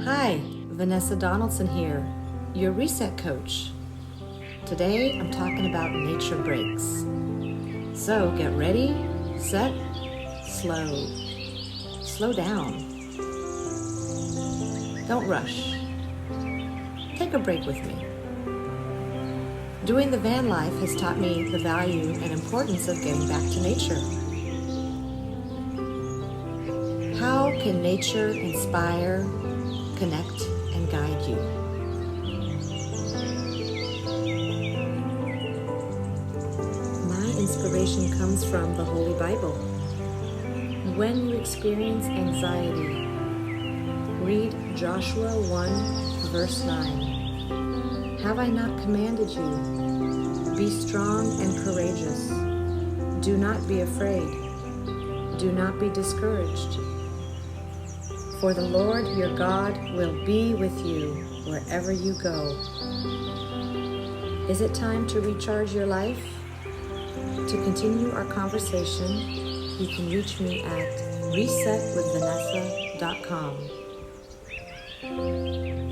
Hi, Vanessa Donaldson here, your reset coach. Today I'm talking about nature breaks. So get ready, set, slow. Slow down. Don't rush. Take a break with me. Doing the van life has taught me the value and importance of getting back to nature. How can nature inspire, connect, and guide you? My inspiration comes from the Holy Bible. When you experience anxiety, read Joshua 1, verse 9. Have I not commanded you? Be strong and courageous. Do not be afraid. Do not be discouraged. For the Lord your God will be with you wherever you go. Is it time to recharge your life? To continue our conversation, you can reach me at resetwithvanessa.com.